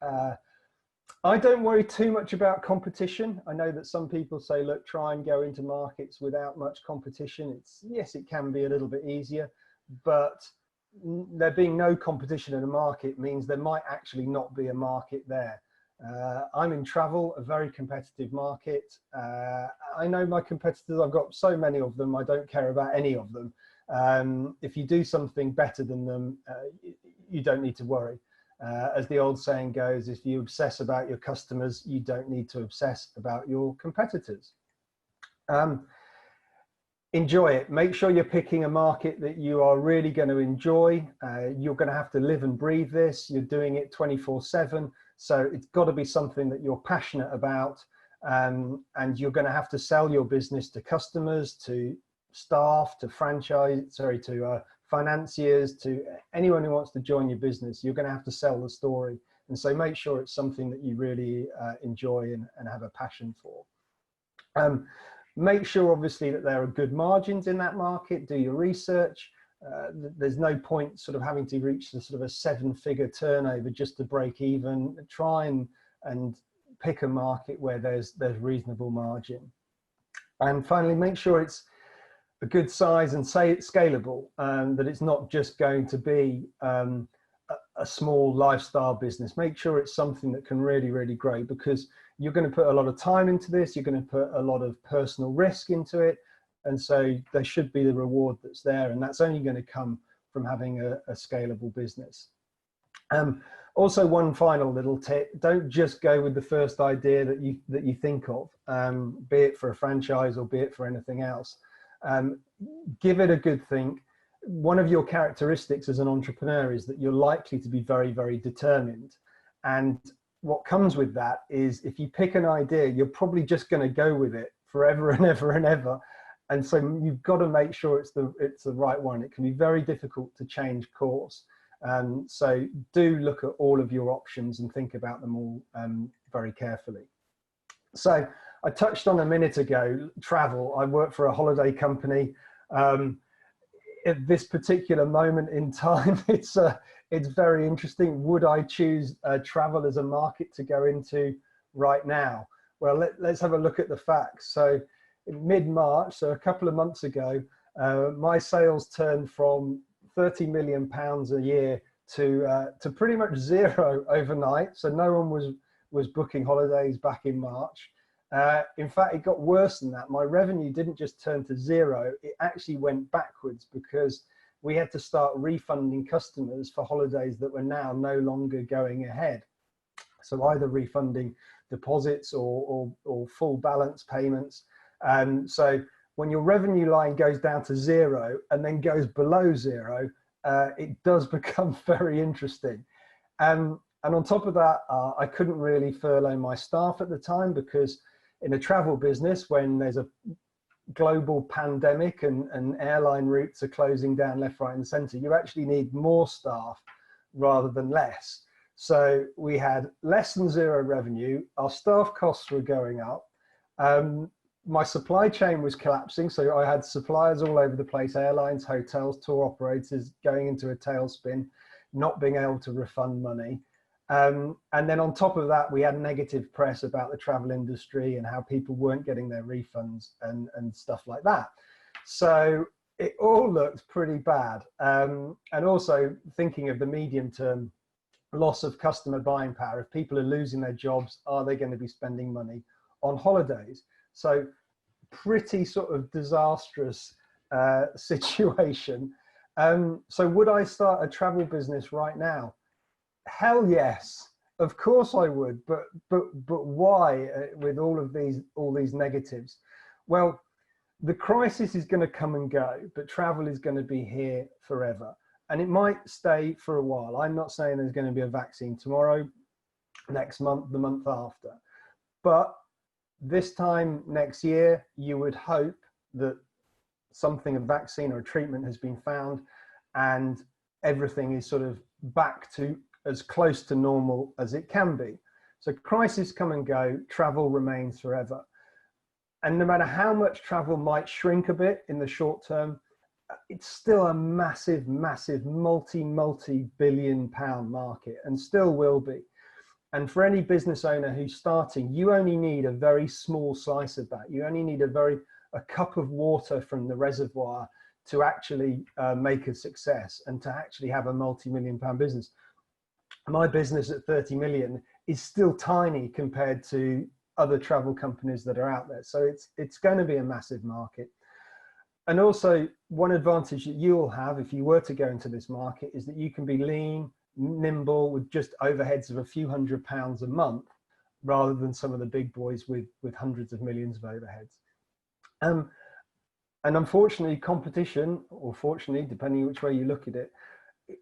I don't worry too much about competition. I know that some people say, look, try and go into markets without much competition. Yes, it can be a little bit easier, but there being no competition in a market means there might actually not be a market there. I'm in travel, a very competitive market. I know my competitors, I've got so many of them, I don't care about any of them. If you do something better than them, you don't need to worry. As the old saying goes, if you obsess about your customers, you don't need to obsess about your competitors. Enjoy it. Make sure you're picking a market that you are really going to enjoy. You're going to have to live and breathe this. You're doing it 24/7. So it's got to be something that you're passionate about. And you're going to have to sell your business to customers, to staff, to financiers, to anyone who wants to join your business. You're going to have to sell the story. And so make sure it's something that you really enjoy and have a passion for. Make sure, obviously, that there are good margins in that market. Do your research. There's no point sort of having to reach the sort of a 7-figure turnover just to break even. Try and pick a market where there's reasonable margin. And finally, make sure it's a good size and scalable, that it's not just going to be a small lifestyle business. Make sure it's something that can really, really grow, because you're going to put a lot of time into this. You're going to put a lot of personal risk into it. And so there should be the reward that's there. And that's only going to come from having a scalable business. Also, one final little tip: don't just go with the first idea that you think of, be it for a franchise or be it for anything else. Give it a good think. One of your characteristics as an entrepreneur is that you're likely to be very, very determined. And what comes with that is, if you pick an idea, you're probably just going to go with it forever and ever and ever. And so you've got to make sure it's the right one. It can be very difficult to change course. So do look at all of your options and think about them all very carefully. So I touched on a minute ago, travel. I work for a holiday company. At this particular moment in time, it's very interesting. Would I choose travel as a market to go into right now? Well, let's have a look at the facts. So in mid-March, so a couple of months ago, my sales turned from £30 million a year to pretty much zero overnight. So no one was booking holidays back in March. In fact, it got worse than that. My revenue didn't just turn to zero, it actually went backwards, because we had to start refunding customers for holidays that were now no longer going ahead. So either refunding deposits or full balance payments. So when your revenue line goes down to zero and then goes below zero, it does become very interesting. And on top of that, I couldn't really furlough my staff at the time, because in a travel business, when there's a global pandemic and airline routes are closing down left, right, and center, you actually need more staff rather than less. So we had less than zero revenue. Our staff costs were going up. My supply chain was collapsing. So I had suppliers all over the place, airlines, hotels, tour operators going into a tailspin, not being able to refund money. And then on top of that, we had negative press about the travel industry and how people weren't getting their refunds and stuff like that. So it all looked pretty bad. And also thinking of the medium term, loss of customer buying power. If people are losing their jobs, are they going to be spending money on holidays? So pretty sort of disastrous situation. So would I start a travel business right now? Hell yes, of course I would, but why with all these negatives? Well, the crisis is going to come and go, but travel is going to be here forever, and it might stay for a while. I'm not saying there's going to be a vaccine tomorrow, next month, the month after, but this time next year, you would hope that a vaccine or a treatment has been found, and everything is sort of back to as close to normal as it can be. So crises come and go, travel remains forever. And no matter how much travel might shrink a bit in the short term, it's still a massive, massive multi-billion pound market, and still will be. And for any business owner who's starting, you only need a very small slice of that. You only need a cup of water from the reservoir to actually make a success and to actually have a multi-million-pound business. My business at 30 million is still tiny compared to other travel companies that are out there. So it's going to be a massive market. And also, one advantage that you'll have if you were to go into this market is that you can be lean, nimble, with just overheads of a few £100s a month, rather than some of the big boys with hundreds of millions of overheads. And unfortunately, competition, or fortunately, depending which way you look at it,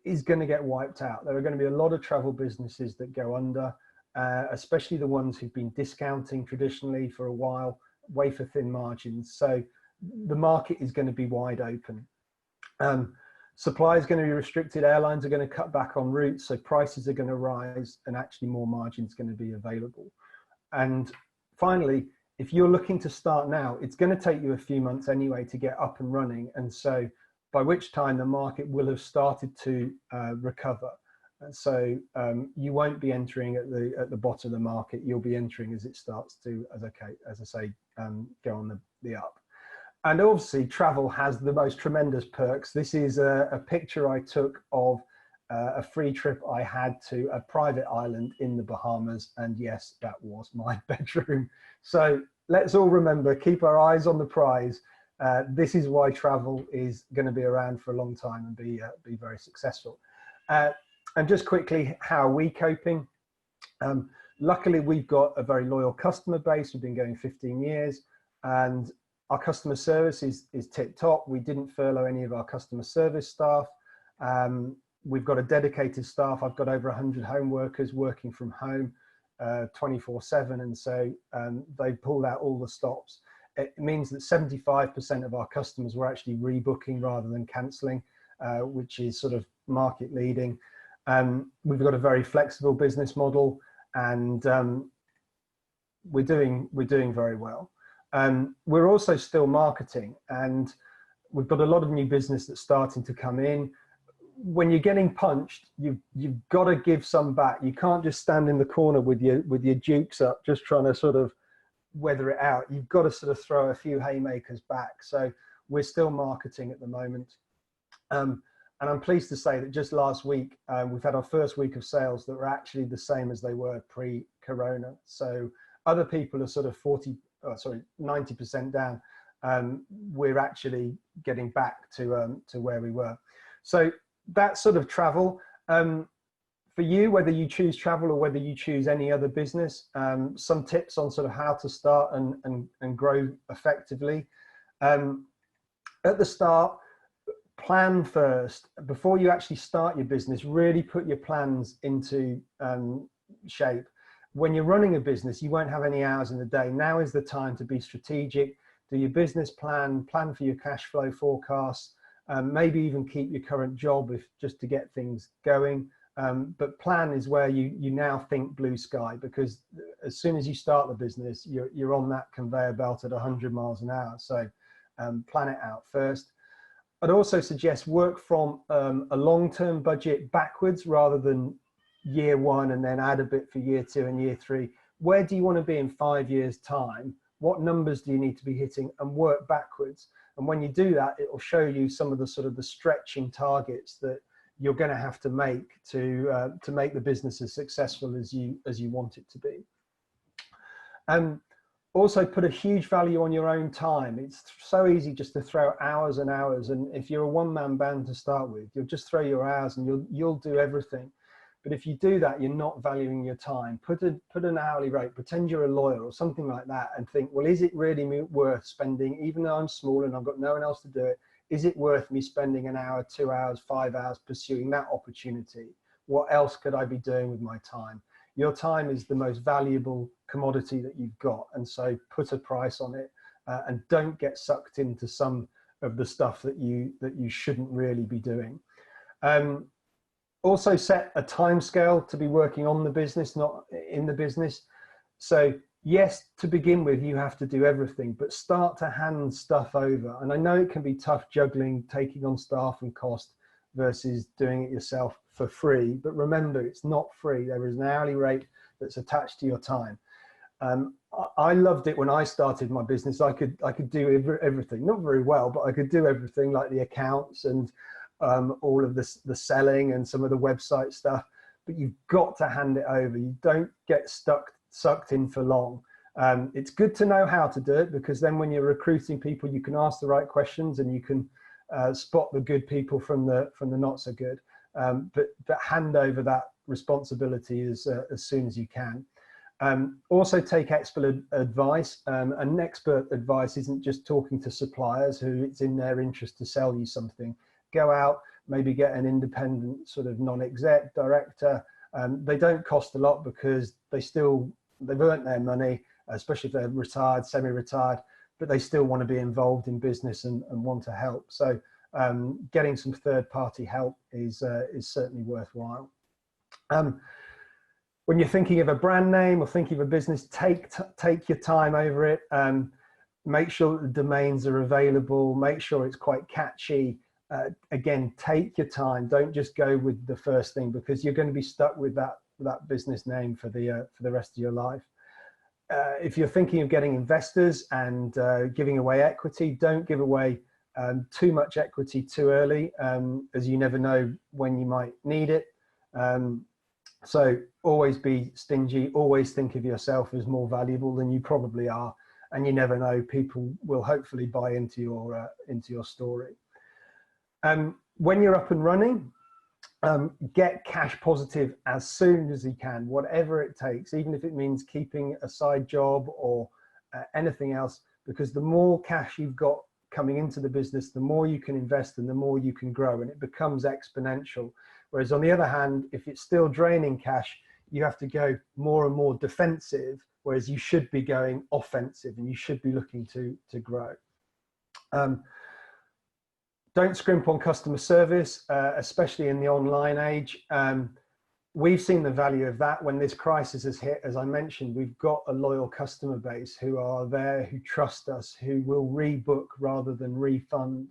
is going to get wiped out. There are going to be a lot of travel businesses that go under, especially the ones who've been discounting traditionally for a while, wafer thin margins. So the market is going to be wide open. Supply is going to be restricted. Airlines are going to cut back on routes, so prices are going to rise, and actually more margin is going to be available. And finally, if you're looking to start now, it's going to take you a few months anyway to get up and running, and so by which time the market will have started to recover. And so you won't be entering at the bottom of the market. You'll be entering as it starts to, as I say, go on the up. And obviously, travel has the most tremendous perks. This is a picture I took of a free trip I had to a private island in the Bahamas. And yes, that was my bedroom. So let's all remember, keep our eyes on the prize. This is why travel is going to be around for a long time and be very successful. And just quickly, how are we coping? Luckily, we've got a very loyal customer base. We've been going 15 years, and our customer service is tip top. We didn't furlough any of our customer service staff. We've got a dedicated staff. I've got over 100 home workers working from home 24/7, and so they pulled out all the stops. It means that 75% of our customers were actually rebooking rather than cancelling, which is sort of market leading. We've got a very flexible business model, and we're doing very well. We're also still marketing, and we've got a lot of new business that's starting to come in. When you're getting punched, you've got to give some back. You can't just stand in the corner with your dukes up, just trying to sort of weather it out. You've got to sort of throw a few haymakers back. So we're still marketing at the moment. And I'm pleased to say that just last week, we've had our first week of sales that were actually the same as they were pre-corona. So other people are sort of 90% down. We're actually getting back to where we were. So that's sort of travel. For you, whether you choose travel or whether you choose any other business, some tips on sort of how to start and grow effectively. At the start, plan first. Before you actually start your business, really put your plans into shape. When you're running a business, you won't have any hours in the day. Now is the time to be strategic. Do your business plan for your cash flow forecasts, maybe even keep your current job just to get things going. But plan is where you now think blue sky, because as soon as you start the business, you're on that conveyor belt at 100 miles an hour. So plan it out first. I'd also suggest work from a long-term budget backwards rather than year one and then add a bit for year two and year three. Where do you want to be in 5 years' time? What numbers do you need to be hitting, and work backwards? And when you do that, it will show you some of the sort of the stretching targets that you're going to have to make to make the business as successful as you want it to be. Also put a huge value on your own time. It's so easy just to throw hours and hours, and if you're a one-man band to start with, you'll just throw your hours and you'll do everything. But if you do that, you're not valuing your time. Put an hourly rate, pretend you're a lawyer or something like that, and think, well, is it really worth spending, even though I'm small and I've got no one else to do it, is it worth me spending an hour, 2 hours, 5 hours pursuing that opportunity? What else could I be doing with my time? Your time is the most valuable commodity that you've got, and so put a price on it, and don't get sucked into some of the stuff that you shouldn't really be doing. Also set a time scale to be working on the business, not in the business. So yes, to begin with, you have to do everything, but start to hand stuff over. And I know it can be tough juggling, taking on staff and cost versus doing it yourself for free. But remember, it's not free. There is an hourly rate that's attached to your time. I loved it when I started my business. I could do everything, not very well, but I could do everything, like the accounts and all of the selling and some of the website stuff. But you've got to hand it over. You don't get sucked in for long. It's good to know how to do it, because then when you're recruiting people, you can ask the right questions and you can spot the good people from the not so good. But hand over that responsibility as soon as you can. Also take expert advice, and expert advice isn't just talking to suppliers who it's in their interest to sell you something. Go out, maybe get an independent sort of non-exec director. They don't cost a lot because they've earned their money, especially if they're retired, semi-retired, but they still want to be involved in business and want to help. So getting some third-party help is certainly worthwhile. When you're thinking of a brand name or thinking of a business, take your time over it. Make sure that the domains are available. Make sure it's quite catchy. Again, take your time. Don't just go with the first thing, because you're going to be stuck with that business name for the rest of your life. If you're thinking of getting investors and giving away equity, don't give away too much equity too early, as you never know when you might need it. So always be stingy, always think of yourself as more valuable than you probably are, and you never know, people will hopefully buy into your story. When you're up and running, get cash positive as soon as you can, whatever it takes, even if it means keeping a side job or anything else, because the more cash you've got coming into the business, the more you can invest and the more you can grow, and it becomes exponential. Whereas on the other hand, if it's still draining cash, you have to go more and more defensive, whereas you should be going offensive and you should be looking to grow. Don't scrimp on customer service, especially in the online age. We've seen the value of that when this crisis has hit. As I mentioned, we've got a loyal customer base who are there, who trust us, who will rebook rather than refund.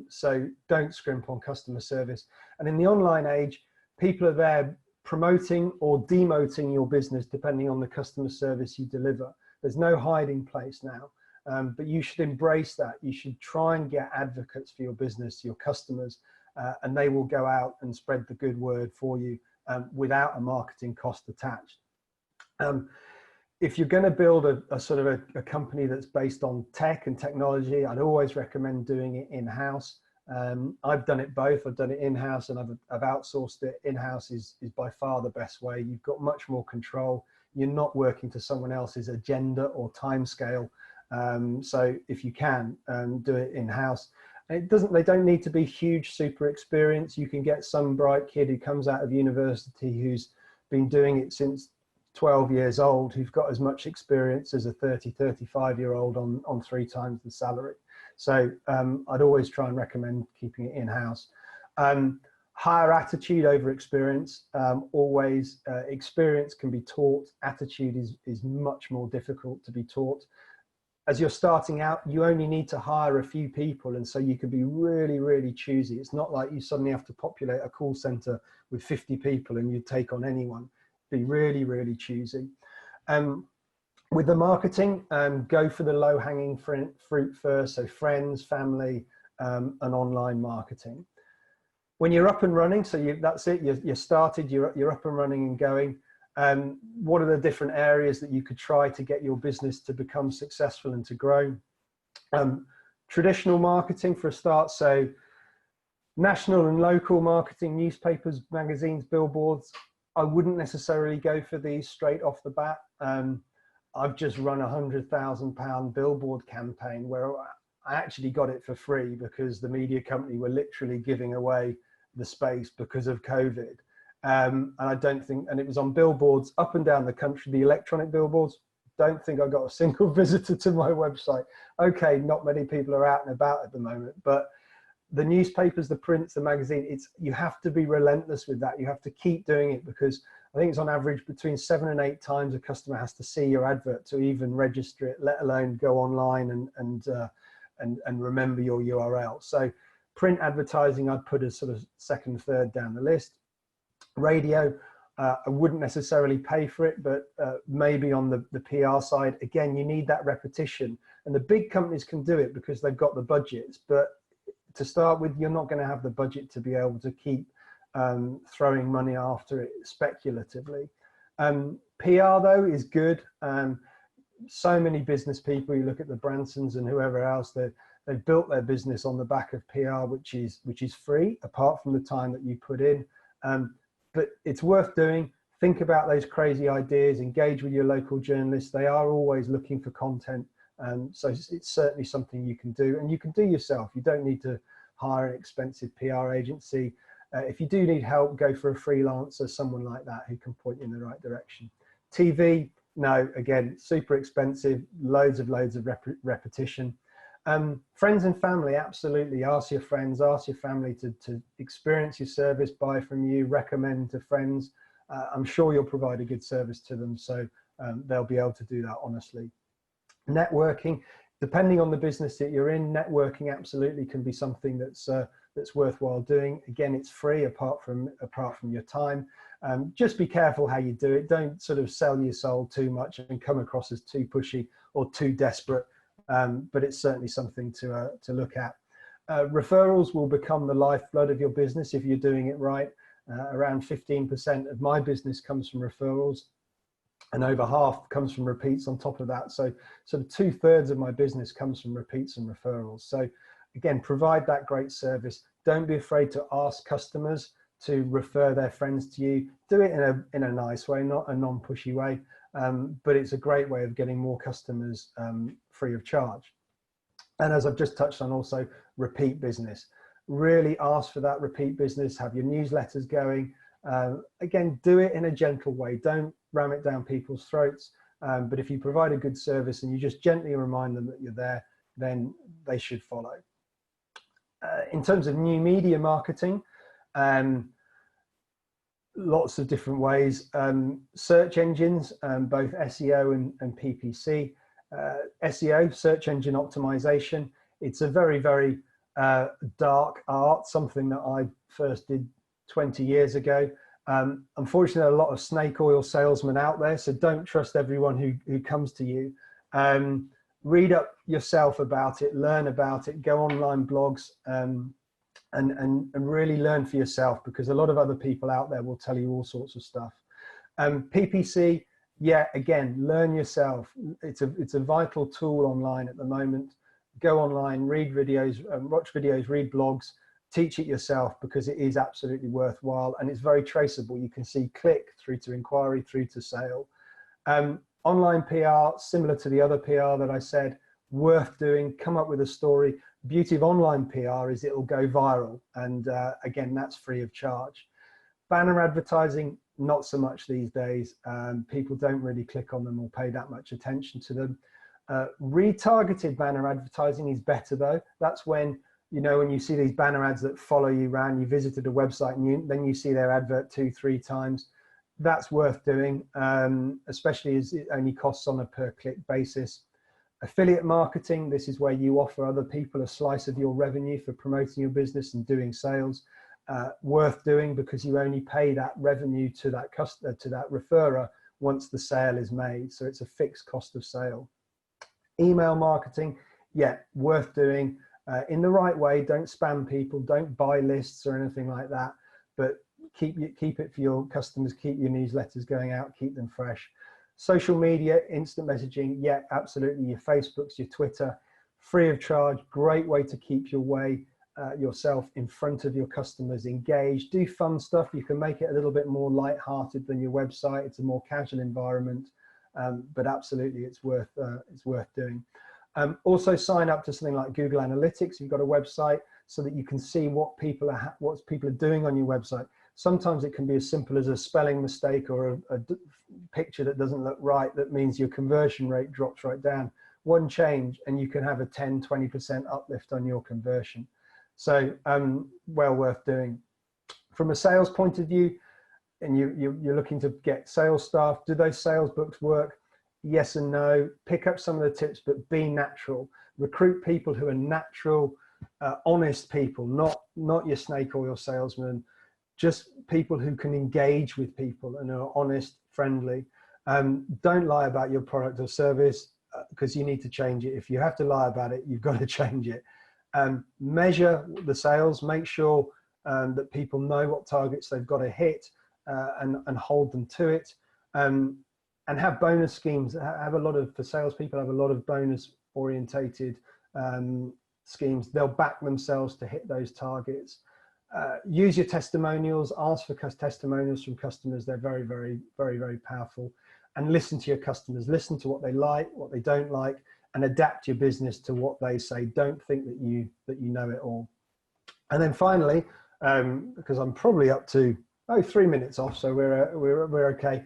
So don't scrimp on customer service. And in the online age, people are there promoting or demoting your business depending on the customer service you deliver. There's no hiding place now, but you should embrace that. You should try and get advocates for your business, your customers, and they will go out and spread the good word for you without a marketing cost attached. If you're going to build a sort of a company that's based on tech and technology, I'd always recommend doing it in-house. I've done it both. I've done it in-house and I've outsourced it. In-house is by far the best way. You've got much more control. You're not working to someone else's agenda or timescale. So if you can, do it in-house. They don't need to be huge, super experienced. You can get some bright kid who comes out of university who's been doing it since 12 years old, who've got as much experience as a 35-year-old on 3 times the salary. So I'd always try and recommend keeping it in-house. Higher attitude over experience. Always, experience can be taught. Attitude is much more difficult to be taught. As you're starting out, you only need to hire a few people, and so you can be really, really choosy. It's not like you suddenly have to populate a call center with 50 people and you take on anyone. Be really, really choosy. With the marketing, go for the low-hanging fruit first, so friends, family, and online marketing. When you're up and running, so that's it, you're started, you're up and running and going. What are the different areas that you could try to get your business to become successful and to grow? Traditional marketing for a start, so national and local marketing, newspapers, magazines, billboards. I wouldn't necessarily go for these straight off the bat. I've just run a £100,000 billboard campaign where I actually got it for free because the media company were literally giving away the space because of COVID. And I don't think, and it was on billboards up and down the country, the electronic billboards. Don't think I got a single visitor to my website. Okay, not many people are out and about at the moment, but the newspapers, the prints, the magazine, you have to be relentless with that. You have to keep doing it because I think it's on average between 7 and 8 times a customer has to see your advert to even register it, let alone go online and remember your URL. So print advertising, I'd put as sort of second, third down the list. Radio, I wouldn't necessarily pay for it, but maybe on the PR side, again, you need that repetition. And the big companies can do it because they've got the budgets. But to start with, you're not going to have the budget to be able to keep throwing money after it speculatively. PR, though, is good. So many business people, you look at the Bransons and whoever else, they've built their business on the back of PR, which is free, apart from the time that you put in. But it's worth doing. Think about those crazy ideas, engage with your local journalists. They are always looking for content. So it's certainly something you can do, and you can do yourself. You don't need to hire an expensive PR agency. If you do need help, go for a freelancer, someone like that who can point you in the right direction. TV, no, again, super expensive, loads of repetition. Friends and family, absolutely. Ask your friends, ask your family to experience your service, buy from you, recommend to friends. I'm sure you'll provide a good service to them, so they'll be able to do that honestly. Networking, depending on the business that you're in, networking absolutely can be something that's worthwhile doing. Again, it's free apart from your time. Just be careful how you do it. Don't sort of sell your soul too much and come across as too pushy or too desperate. But it's certainly something to look at. Referrals will become the lifeblood of your business if you're doing it right. Around 15% of my business comes from referrals, and over half comes from repeats on top of that. So sort of 2/3 of my business comes from repeats and referrals. So again, provide that great service. Don't be afraid to ask customers to refer their friends to you. Do it in a nice way, not a non-pushy way. But it's a great way of getting more customers free of charge. And as I've just touched on, also repeat business. Really ask for that repeat business, have your newsletters going. Again, do it in a gentle way. Don't ram it down people's throats. But if you provide a good service and you just gently remind them that you're there, then they should follow. In terms of new media marketing, lots of different ways. Search engines, both SEO and PPC. SEO, search engine optimization, it's a very, very dark art, something that I first did 20 years ago. Unfortunately, there are a lot of snake oil salesmen out there, so don't trust everyone who comes to you. Read up yourself about it, learn about it, go online blogs, and really learn for yourself, because a lot of other people out there will tell you all sorts of stuff. PPC, yeah, again, learn yourself. It's a vital tool online at the moment. Go online, read videos, watch videos, read blogs, teach it yourself, because it is absolutely worthwhile and it's very traceable. You can see click through to inquiry, through to sale. Online PR, similar to the other PR that I said, worth doing. Come up with a story. Beauty of online PR is it will go viral, and again, that's free of charge. Banner advertising, not so much these days. People don't really click on them or pay that much attention to them. Retargeted banner advertising is better though. That's when, you know, when you see these banner ads that follow you around, you visited a website and then you see their advert 2-3 times. That's worth doing, especially as it only costs on a per click basis. Affiliate marketing, this is where you offer other people a slice of your revenue for promoting your business and doing sales. Worth doing, because you only pay that revenue to that customer, to that referrer, once the sale is made. So it's a fixed cost of sale. Email marketing, yeah, worth doing in the right way. Don't spam people, don't buy lists or anything like that, but keep it for your customers, keep your newsletters going out, keep them fresh. Social media, instant messaging, yeah, absolutely. Your Facebooks, your Twitter, free of charge, great way to keep yourself in front of your customers, engaged. Do fun stuff. You can make it a little bit more light-hearted than your website. It's a more casual environment, but absolutely it's worth doing. Also sign up to something like Google Analytics. You've got a website, so that you can see what people are doing on your website. Sometimes it can be as simple as a spelling mistake or a picture that doesn't look right. That means your conversion rate drops right down. One change and you can have a 10-20% uplift on your conversion. So well worth doing. From a sales point of view, and you're looking to get sales staff, do those sales books work? Yes and no. Pick up some of the tips, but be natural. Recruit people who are natural, honest people, not your snake oil salesmen. just people who can engage with people and are honest, friendly. Don't lie about your product or service, because you need to change it. If you have to lie about it, you've got to change it. Measure the sales, make sure that people know what targets they've got to hit, and hold them to it. And have bonus schemes. Have a lot of, for salespeople, have a lot of bonus orientated schemes. They'll back themselves to hit those targets. Use your testimonials, ask for testimonials from customers. They're very, very, very, very powerful. And listen to your customers, listen to what they like, what they don't like, and adapt your business to what they say. Don't think that you know it all. And then finally, because I'm probably up to 3 minutes off, so we're okay.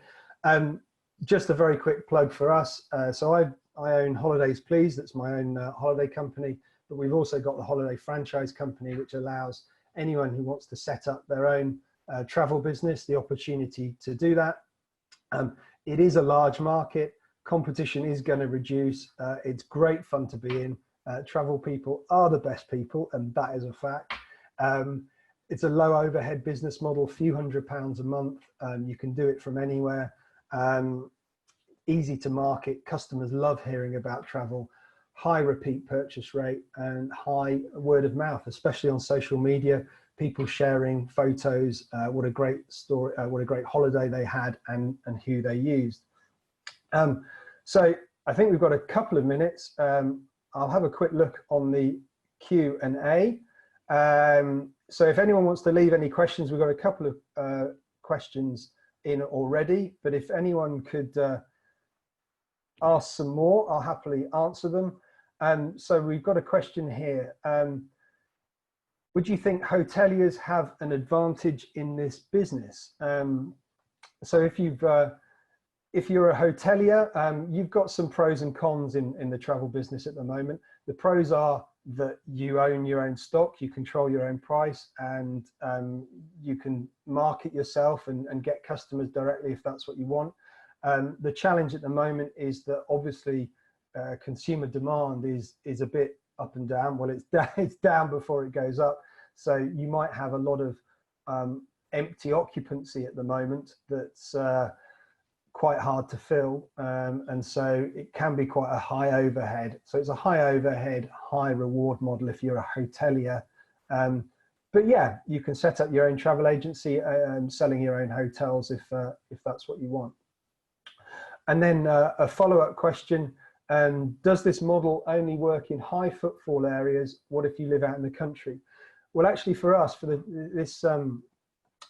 Just a very quick plug for us. So I own Holidays Please. That's my own holiday company, but we've also got the Holiday Franchise Company, which allows anyone who wants to set up their own travel business the opportunity to do that. It is a large market. Competition is going to reduce. It's great fun to be in. Travel people are the best people, and that is a fact. It's a low overhead business model, few £100s a month. You can do it from anywhere. Easy to market. Customers love hearing about travel. High repeat purchase rate and high word of mouth, especially on social media. People sharing photos, what a great story, what a great holiday they had, and who they used. So I think we've got a couple of minutes. I'll have a quick look on the Q&A. So if anyone wants to leave any questions, we've got a couple of questions in already, but if anyone could ask some more, I'll happily answer them. So we've got a question here. Would you think hoteliers have an advantage in this business? So if you're a hotelier, you've got some pros and cons in the travel business at the moment. The pros are that you own your own stock, you control your own price, and you can market yourself and get customers directly if that's what you want. The challenge at the moment is that obviously consumer demand is a bit up and down. Well, it's down before it goes up. So you might have a lot of empty occupancy at the moment that's quite hard to fill, and so it can be quite a high overhead. So it's a high overhead, high reward model if you're a hotelier. But yeah, you can set up your own travel agency, selling your own hotels if that's what you want. And then a follow-up question: does this model only work in high footfall areas? What if you live out in the country? Well, actually, for us, for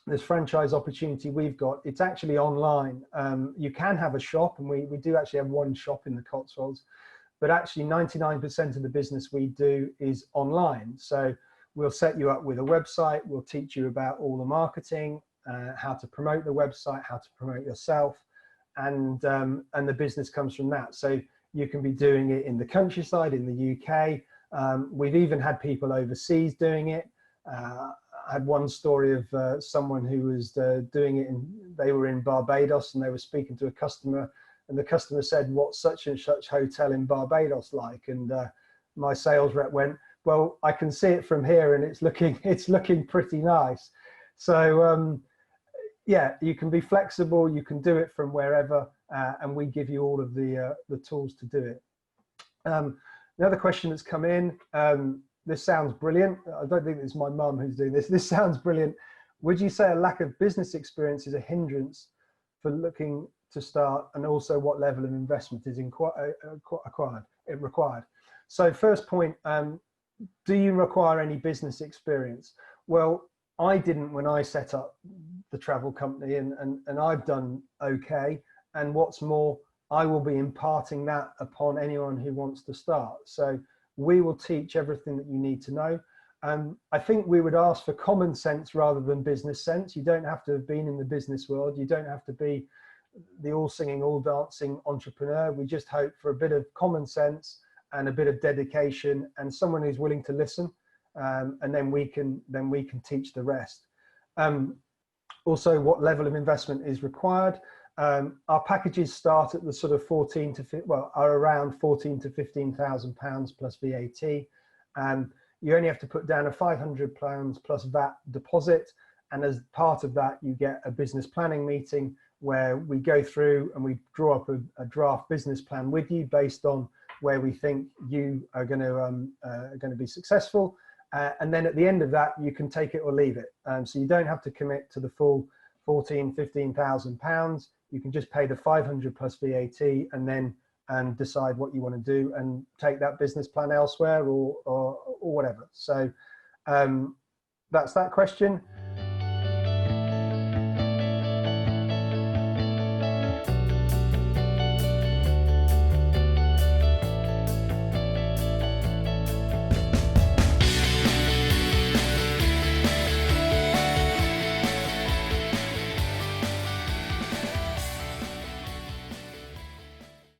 this franchise opportunity we've got, it's actually online. You can have a shop, and we do actually have one shop in the Cotswolds, but actually 99% of the business we do is online. So we'll set you up with a website, we'll teach you about all the marketing, how to promote the website, how to promote yourself, and the business comes from that. So you can be doing it in the countryside, in the UK. We've even had people overseas doing it. I had one story of someone who was doing it, they were in Barbados, and they were speaking to a customer, and the customer said, "What's such and such hotel in Barbados like?" And my sales rep went, "Well, I can see it from here, and it's looking pretty nice." So yeah, you can be flexible, you can do it from wherever, and we give you all of the tools to do it. Another question that's come in, this sounds brilliant. I don't think it's my mum who's doing this. This sounds brilliant. Would you say a lack of business experience is a hindrance for looking to start, and also what level of investment is required? So first point, do you require any business experience? Well, I didn't when I set up the travel company, and I've done okay. And what's more, I will be imparting that upon anyone who wants to start. So we will teach everything that you need to know. I think we would ask for common sense rather than business sense. You don't have to have been in the business world. You don't have to be the all singing, all dancing entrepreneur. We just hope for a bit of common sense and a bit of dedication, and someone who's willing to listen. And then we can teach the rest. Also, what level of investment is required? Our packages start at the sort of are around £14,000 to £15,000 plus VAT. You only have to put down a £500 plus VAT deposit, And as part of that, you get a business planning meeting where we go through and we draw up a draft business plan with you based on where we think you are going to be successful. And then at the end of that, you can take it or leave it. So you don't have to commit to the full £15,000. You can just pay the 500 plus VAT and then decide what you want to do and take that business plan elsewhere or whatever. So that's that question.